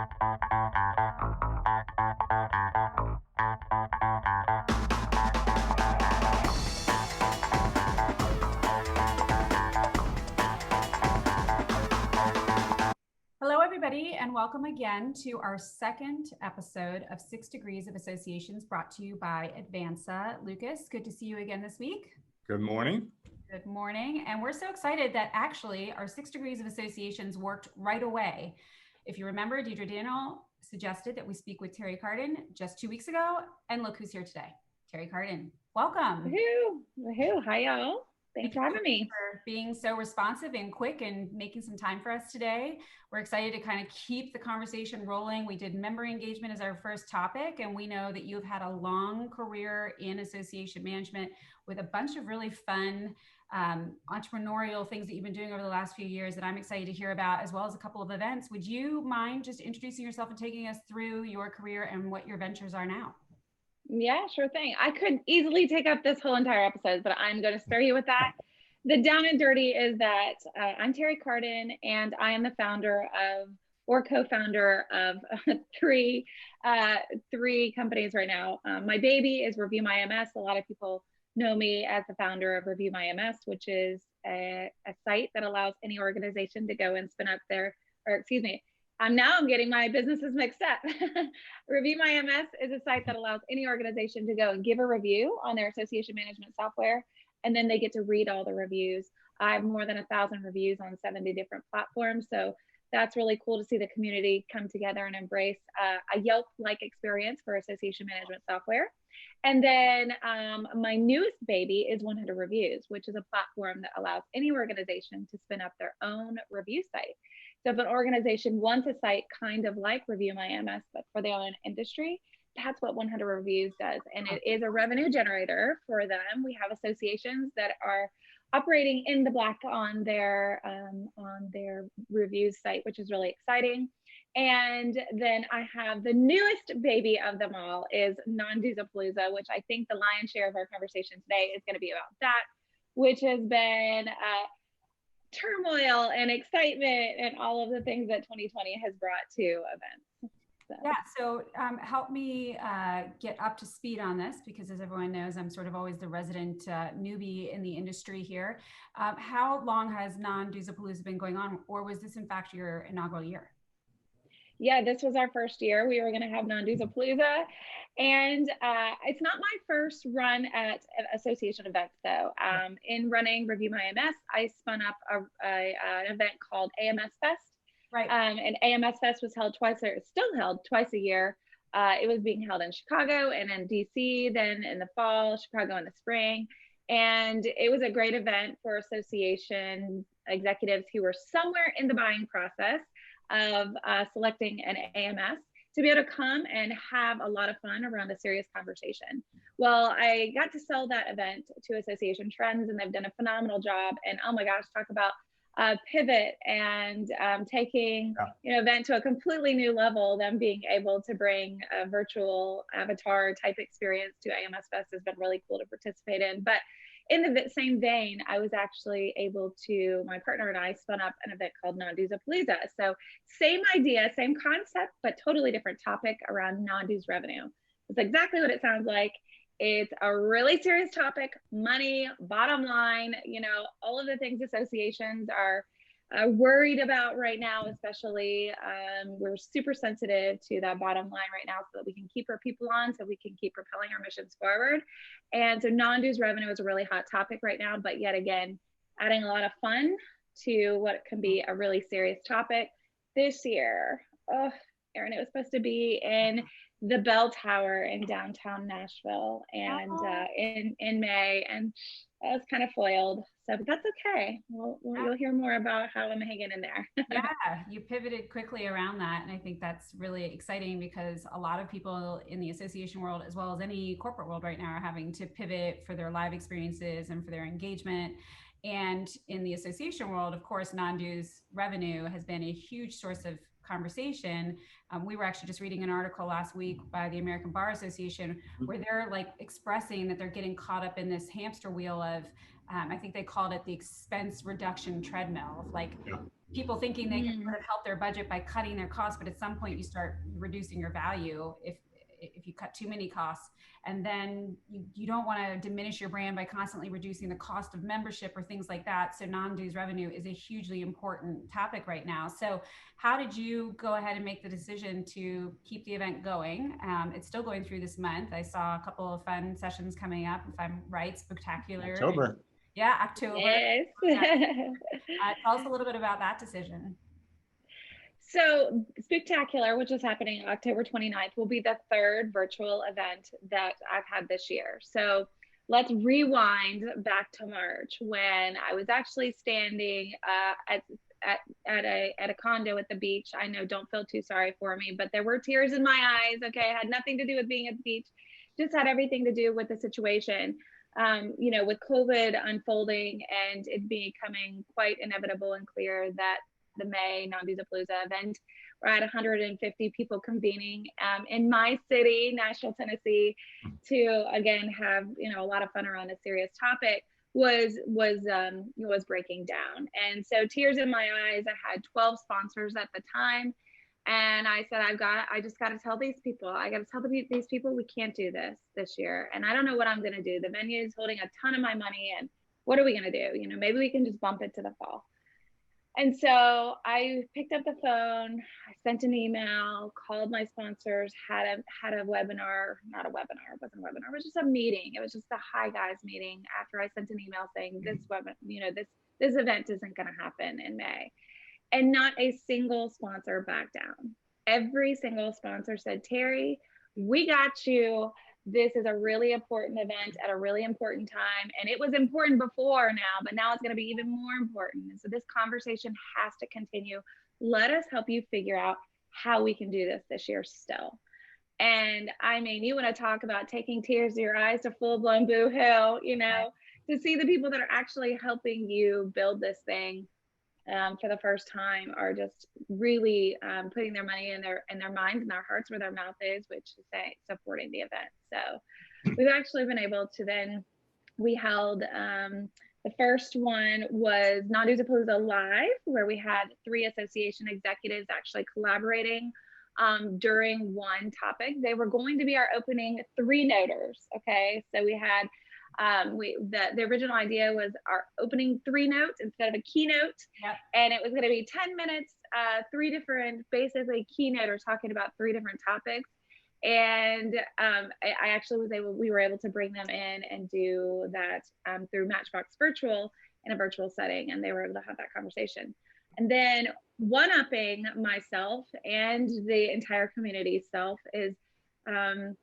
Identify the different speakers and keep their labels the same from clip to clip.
Speaker 1: Hello, everybody, and welcome again to our second episode of 6 Degrees of Associations brought to you by Advanza. Lucas, good to see you again this week.
Speaker 2: Good morning.
Speaker 1: Good morning. And we're so excited that actually our 6 Degrees of Associations worked right away. If you remember, Deidre Daniel suggested that we speak with Teri Carden just 2 weeks ago. And look who's here today. Teri Carden, welcome.
Speaker 3: Woohoo. Hi, y'all. Thanks for having me.
Speaker 1: For being so responsive and quick and making some time for us today. We're excited to kind of keep the conversation rolling. We did member engagement as our first topic, and we know that you've had a long career in association management with a bunch of really fun entrepreneurial things that you've been doing over the last few years that I'm excited to hear about, as well as a couple of events. Would you mind just introducing yourself and taking us through your career and what your ventures are now?
Speaker 3: Yeah, sure thing. I could easily take up this whole entire episode, but I'm going to spare you with that. The down and dirty is that I'm Teri Carden, and I am the founder of, or co-founder of three companies right now. My baby is Review My MS. A lot of people know me as the founder of Review My MS, which is a site that allows any organization to go and spin up their, or excuse me, I'm getting my businesses mixed up. Review My MS is a site that allows any organization to go and give a review on their association management software, and then they get to read all the reviews. I have more than 1,000 reviews on 70 different platforms. So that's really cool to see the community come together and embrace a Yelp-like experience for association management software. And then my newest baby is 100 Reviews, which is a platform that allows any organization to spin up their own review site. So if an organization wants a site kind of like Review My MS, but for their own industry, that's what 100 Reviews does. And it is a revenue generator for them. We have associations that are operating in the black on their reviews site, which is really exciting. And then I have the newest baby of them all is nondues, which I think the lion's share of our conversation today is going to be about that, which has been turmoil and excitement and all of the things that 2020 has brought to events.
Speaker 1: Yeah, so help me get up to speed on this, because as everyone knows, I'm sort of always the resident newbie in the industry here. How long has non-dues been going on, or was this in fact your inaugural year?
Speaker 3: Yeah, this was our first year. We were going to have non-dues, and it's not my first run at association events, though. In running Review My MS, I spun up an event called AMS Fest.
Speaker 1: Right.
Speaker 3: And AMS Fest was held twice, or it's still held twice a year. It was being held in Chicago and in DC, then in the fall, Chicago in the spring. And it was a great event for association executives who were somewhere in the buying process of selecting an AMS to be able to come and have a lot of fun around a serious conversation. Well, I got to sell that event to Association Trends, and they've done a phenomenal job. And oh my gosh, talk about pivot and taking event to a completely new level. Them being able to bring a virtual avatar type experience to AMS Fest has been really cool to participate in. But in the same vein, I was actually able to, my partner and I spun up an event called Non-Dues. So same idea, same concept, but totally different topic around non-dues revenue. It's exactly what it sounds like. It's a really serious topic, money, bottom line, all of the things associations are worried about right now, especially. We're super sensitive to that bottom line right now so that we can keep our people on, so we can keep propelling our missions forward. And so non-dues revenue is a really hot topic right now, but yet again, adding a lot of fun to what can be a really serious topic. This year, Erin, it was supposed to be in the Bell Tower in downtown Nashville, and in May, and I was kind of foiled. So, but that's okay. You'll hear more about how I'm hanging in there.
Speaker 1: Yeah, you pivoted quickly around that, and I think that's really exciting because a lot of people in the association world, as well as any corporate world right now, are having to pivot for their live experiences and for their engagement. And in the association world, of course, non-dues revenue has been a huge source of conversation. We were actually just reading an article last week by the American Bar Association where they're like expressing that they're getting caught up in this hamster wheel of I think they called it the expense reduction treadmill, like
Speaker 2: Yeah.
Speaker 1: people thinking they can sort of help their budget by cutting their costs, but at some point you start reducing your value if you cut too many costs. And then you don't want to diminish your brand by constantly reducing the cost of membership or things like that. So non-dues revenue is a hugely important topic right now. So how did you go ahead and make the decision to keep the event going? It's still going through this month. I saw a couple of fun sessions coming up, if I'm right, Spectacular.
Speaker 2: October.
Speaker 1: Yeah, October.
Speaker 3: Yes.
Speaker 1: Tell us a little bit about that decision.
Speaker 3: So Spectacular, which is happening October 29th, will be the third virtual event that I've had this year. So let's rewind back to March when I was actually standing at a condo at the beach. I know, don't feel too sorry for me, but there were tears in my eyes. Okay, it had nothing to do with being at the beach, just had everything to do with the situation. With COVID unfolding and it becoming quite inevitable and clear that the May Non-Dues-a-Palooza event, we're at 150 people convening in my city, Nashville, Tennessee, to again have a lot of fun around a serious topic, was breaking down. And so tears in my eyes. I had 12 sponsors at the time. And I said, I just got to tell these people, these people we can't do this year. And I don't know what I'm going to do. The venue is holding a ton of my money. And what are we going to do? Maybe we can just bump it to the fall. And so I picked up the phone, I sent an email, called my sponsors, had a webinar, not a webinar, it wasn't a webinar, it was just a meeting. It was just a hi guys meeting after I sent an email saying this event isn't going to happen in May. And not a single sponsor backed down. Every single sponsor said, Teri, we got you. This is a really important event at a really important time. And it was important before now, but now it's going to be even more important. And so this conversation has to continue. Let us help you figure out how we can do this year still. And I mean, you want to talk about taking tears to your eyes to full-blown boo-hoo, to see the people that are actually helping you build this thing for the first time are just really putting their money in their minds and their hearts where their mouth is, which is supporting the event. So we've actually been able to we held the first one was Non-Dues-a-Palooza Live, where we had 3 association executives actually collaborating during one topic. They were going to be our opening 3-noters. Okay, so we had the original idea was our opening 3 notes instead of a keynote.
Speaker 1: Yep.
Speaker 3: And it was going to be 10 minutes, 3 different basically keynote talking about 3 different topics. And I actually we were able to bring them in and do that through Matchbox Virtual in a virtual setting, and they were able to have that conversation. And then one-upping myself and the entire community self is a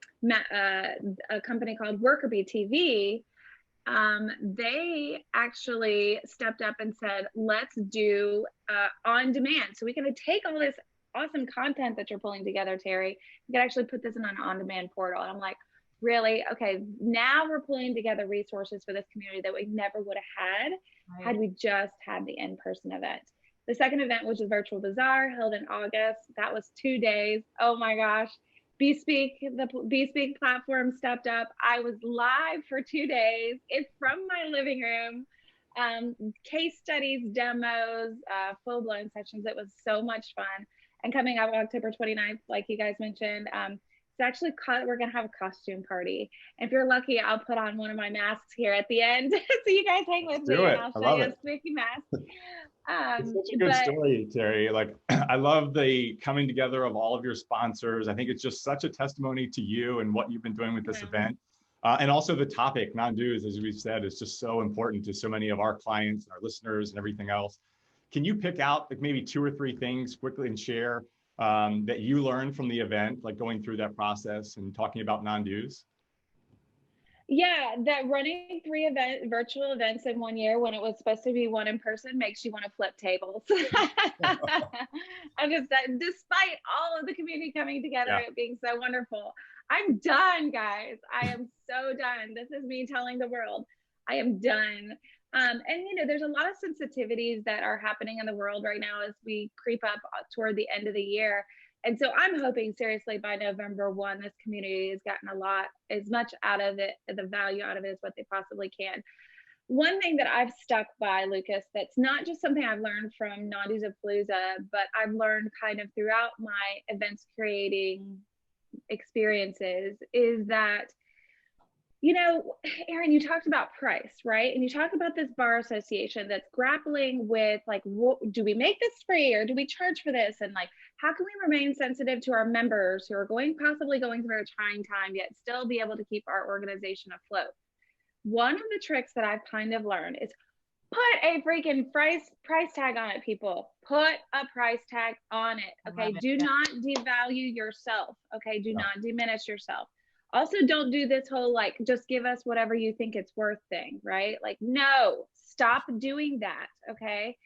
Speaker 3: company called Workerbee TV. They actually stepped up and said, let's do on demand. So we can take all this awesome content that you're pulling together, Teri. You can actually put this in an on-demand portal. And I'm like, really? Okay, now we're pulling together resources for this community that we never would have had had we just had the in-person event. The second event, which is Virtual Bazaar, held in August. That was 2 days. Oh my gosh. the BeSpeak platform stepped up. I was live for 2 days. It's from my living room. Case studies, demos, full-blown sessions. It was so much fun. And coming up October 29th, like you guys mentioned, it's actually, we're going to have a costume party. And if you're lucky, I'll put on one of my masks here at the end. So you guys hang with me and I'll show you a spooky mask.
Speaker 2: It's such a good story, Teri. Like, I love the coming together of all of your sponsors. I think it's just such a testimony to you and what you've been doing with this event. And also the topic, non-dues, as we've said, is just so important to so many of our clients and our listeners and everything else. Can you pick out like maybe 2 or 3 things quickly and share that you learned from the event, like going through that process and talking about non-dues?
Speaker 3: Yeah, that running 3 virtual events in 1 year when it was supposed to be 1 in person makes you want to flip tables. I'm just, despite all of the community coming together, it being so wonderful. I'm done, guys. I am so done. This is me telling the world I am done. And you know, there's a lot of sensitivities that are happening in the world right now as we creep up toward the end of the year. And so I'm hoping seriously by November 1, this community has gotten as much out of it, the value out of it as what they possibly can. one thing that I've stuck by, Lucas, that's not just something I've learned from Non-Dues of Palooza, but I've learned kind of throughout my events creating experiences, is that, you know, Erin, you talked about price, right? And you talked about this bar association that's grappling with, like, do we make this free or do we charge for this? And like, how can we remain sensitive to our members who are possibly going through a trying time, yet still be able to keep our organization afloat? One of the tricks that I've kind of learned is put a freaking price tag on it, people. Put a price tag on it. Okay. Do not devalue yourself. Okay. Do not diminish yourself. Also, don't do this whole, like, just give us whatever you think it's worth thing, right? Like, no, stop doing that. Okay.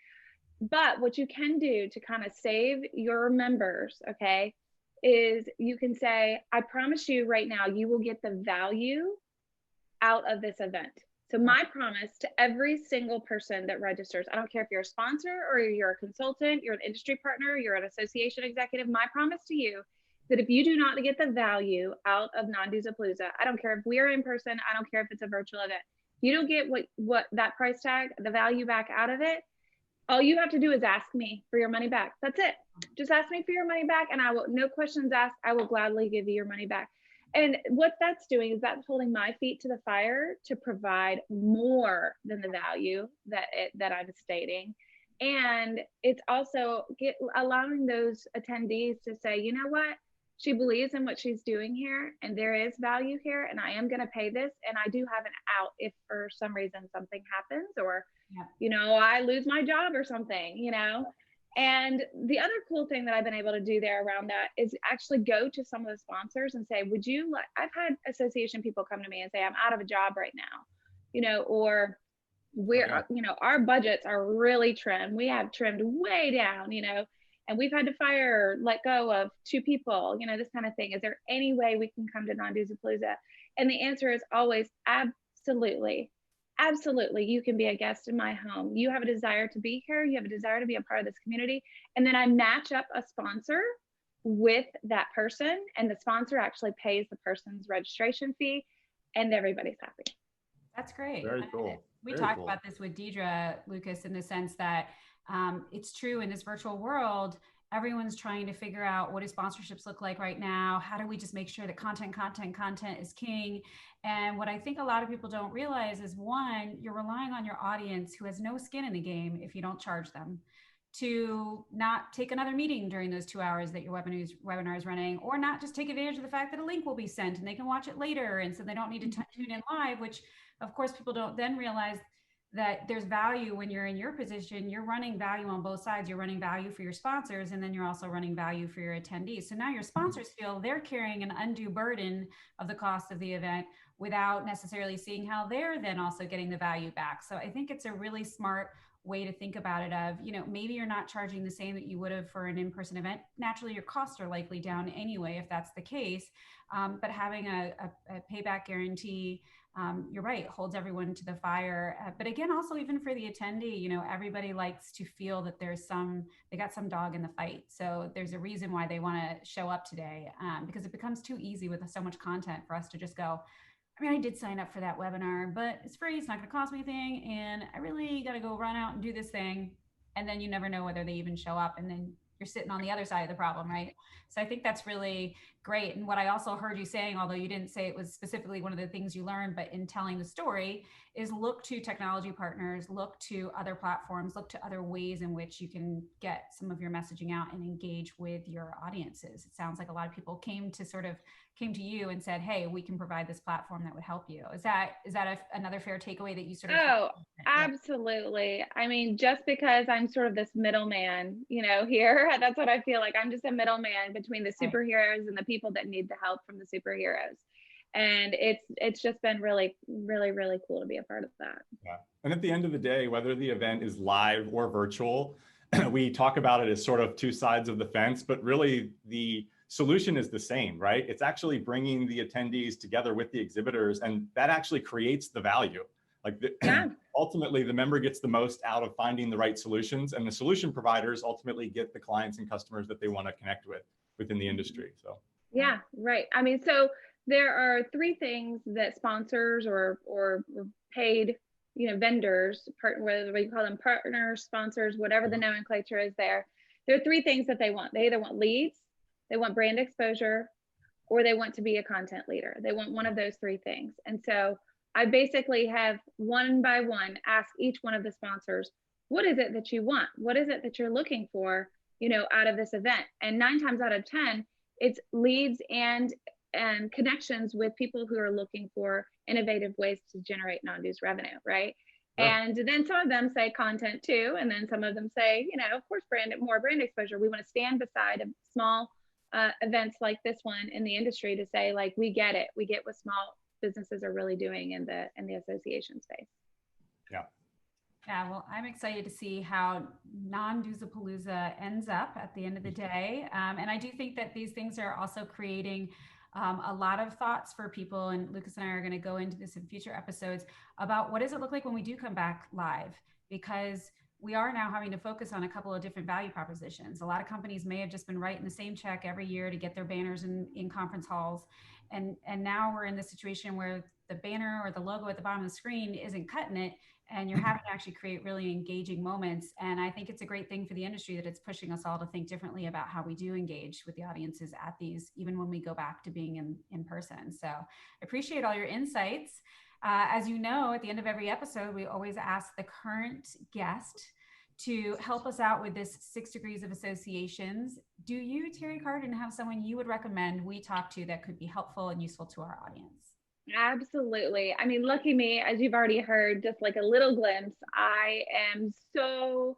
Speaker 3: But what you can do to kind of save your members, okay, is you can say, I promise you right now, you will get the value out of this event. So my promise to every single person that registers, I don't care if you're a sponsor or you're a consultant, you're an industry partner, you're an association executive, my promise to you that if you do not get the value out of Non-Dues of Palooza, I don't care if we're in person, I don't care if it's a virtual event, you don't get what that price tag, the value back out of it, all you have to do is ask me for your money back. That's it. Just ask me for your money back, and I will, no questions asked, I will gladly give you your money back. And what that's doing is that's holding my feet to the fire to provide more than the value that I'm stating. And it's also allowing those attendees to say, you know what, she believes in what she's doing here, and there is value here, and I am going to pay this, and I do have an out if for some reason something happens, or you know, I lose my job or something, you know. And the other cool thing that I've been able to do there around that is actually go to some of the sponsors and say, would you like, I've had association people come to me and say, I'm out of a job right now, you know, or we're, you know, our budgets are really trimmed. We have trimmed way down, you know, and we've had to let go of 2 people, you know, this kind of thing. Is there any way we can come to Non-Dues of Palooza? And the answer is always absolutely. Absolutely, you can be a guest in my home. You have a desire to be here. You have a desire to be a part of this community. And then I match up a sponsor with that person, and the sponsor actually pays the person's registration fee, and everybody's happy.
Speaker 1: That's great.
Speaker 2: Very cool.
Speaker 1: We talked about this with Deidre, Lucas, in the sense that it's true in this virtual world, everyone's trying to figure out what do sponsorships look like right now? How do we just make sure that content is king? And what I think a lot of people don't realize is, one, you're relying on your audience who has no skin in the game if you don't charge them, to not take another meeting during those 2 hours that your webinar is running, or not just take advantage of the fact that a link will be sent and they can watch it later. And so they don't need to tune in live, which of course people don't then realize that there's value when you're in your position. You're running value on both sides. You're running value for your sponsors, and then you're also running value for your attendees. So now your sponsors feel they're carrying an undue burden of the cost of the event without necessarily seeing how they're then also getting the value back. So I think it's a really smart way to think about it of, you know, maybe you're not charging the same that you would have for an in-person event. Naturally, your costs are likely down anyway, if that's the case. But having a payback guarantee, you're right, holds everyone to the fire. But again, also even for the attendee, you know, everybody likes to feel that they got some dog in the fight. So there's a reason why they want to show up today, because it becomes too easy with so much content for us to just go, I mean, I did sign up for that webinar, but it's free. It's not going to cost me anything. And I really got to go run out and do this thing. And then you never know whether they even show up. And then you're sitting on the other side of the problem, right? So I think that's really great. And what I also heard you saying, although you didn't say it was specifically one of the things you learned, but in telling the story, is look to technology partners, look to other platforms, look to other ways in which you can get some of your messaging out and engage with your audiences. It sounds like a lot of people came to you and said, hey, we can provide this platform that would help you. Is that another fair takeaway that you sort of?
Speaker 3: Oh, absolutely. I mean, just because I'm sort of this middleman, you know, here, that's what I feel like. I'm just a middleman between the superheroes and the people that need the help from the superheroes. And it's just been really, really, really cool to be a part of that.
Speaker 2: Yeah. And at the end of the day, whether the event is live or virtual, we talk about it as sort of 2 sides of the fence, but really the solution is the same, right? It's actually bringing the attendees together with the exhibitors, and that actually creates the value. Like ultimately, the member gets the most out of finding the right solutions, and the solution providers ultimately get the clients and customers that they want to connect with within the industry. So
Speaker 3: yeah, right. I mean, so there are 3 things that sponsors or paid vendors, whether we call them partners, sponsors, whatever the nomenclature is there are three things that they want. They either want leads, they want brand exposure, or they want to be a content leader. They want one of those three things. And so I basically have one by one asked each one of the sponsors, what is it that you want? What is it that you're looking for, out of this event? And 9 times out of 10, it's leads and connections with people who are looking for innovative ways to generate non-dues revenue, right? Sure. And then some of them say content too. And then some of them say, of course, more brand exposure. We want to stand beside a small events like this one in the industry to say, like, we get it. We get what small businesses are really doing in the association space.
Speaker 2: Yeah.
Speaker 1: Yeah, well, I'm excited to see how non-Duesapalooza ends up at the end of the day. And I do think that these things are also creating a lot of thoughts for people. And Lucas and I are going to go into this in future episodes about what does it look like when we do come back live? Because we are now having to focus on a couple of different value propositions. A lot of companies may have just been writing the same check every year to get their banners in conference halls. And now we're in the situation where the banner or the logo at the bottom of the screen isn't cutting it, and you're having to actually create really engaging moments. And I think it's a great thing for the industry that it's pushing us all to think differently about how we do engage with the audiences at these, even when we go back to being in person. So I appreciate all your insights. As you know, at the end of every episode, we always ask the current guest to help us out with this 6 degrees of associations. Do you, Teri Carden, have someone you would recommend we talk to that could be helpful and useful to our audience?
Speaker 3: Absolutely. I mean, lucky me, as you've already heard, just like a little glimpse, I am so,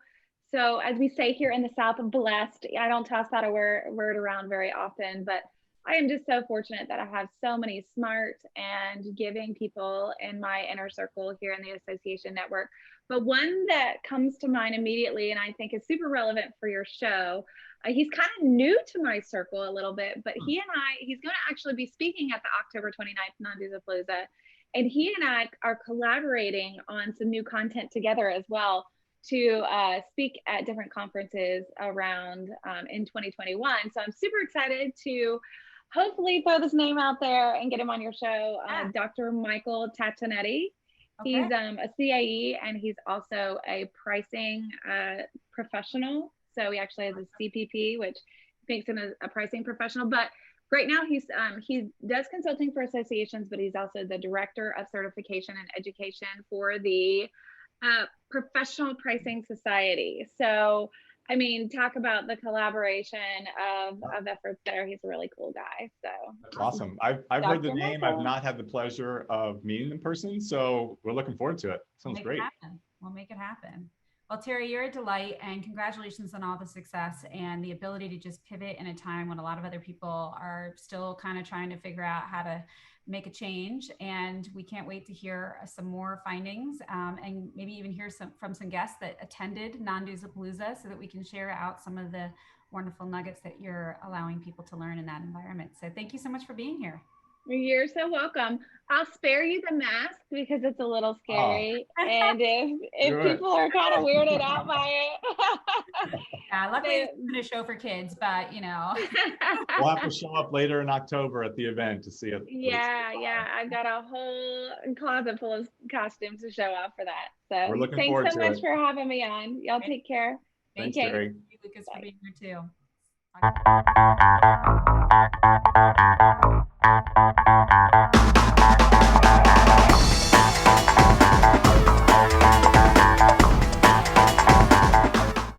Speaker 3: as we say here in the South, blessed. I don't toss that word around very often, but I am just so fortunate that I have so many smart and giving people in my inner circle here in the association network. But one that comes to mind immediately, and I think is super relevant for your show, he's kind of new to my circle a little bit, but he's going to actually be speaking at the October 29th Non-Duesapalooza. And he and I are collaborating on some new content together as well to speak at different conferences around in 2021. So I'm super excited to hopefully throw this name out there and get him on your show. Dr. Michael Tatonetti. Okay. He's a CAE, and he's also a pricing professional. So he actually has a CPP, which makes him a pricing professional. But right now he does consulting for associations, but he's also the director of certification and education for the Professional Pricing Society. So, I mean, talk about the collaboration of efforts there. He's a really cool guy. So
Speaker 2: that's awesome. I've heard the name. I've not had the pleasure of meeting in person, so we're looking forward to it. Sounds great.
Speaker 1: We'll make it happen. Well, Teri, you're a delight, and congratulations on all the success and the ability to just pivot in a time when a lot of other people are still kind of trying to figure out how to make a change. And we can't wait to hear some more findings and maybe even hear from some guests that attended Non-Duesapalooza so that we can share out some of the wonderful nuggets that you're allowing people to learn in that environment. So thank you so much for being here.
Speaker 3: You're so welcome. I'll spare you the mask because it's a little scary. Oh. And if people are kind of weirded out by it.
Speaker 1: Yeah, luckily it's been a show for kids, but
Speaker 2: We'll have to show up later in October at the event to see it.
Speaker 3: Yeah. I've got a whole closet full of costumes to show off for that. So
Speaker 2: we're looking forward to it.
Speaker 3: Thanks so much for having me on. Y'all take care.
Speaker 2: Thanks, Teri.
Speaker 1: Thank you, Lucas, for being here too.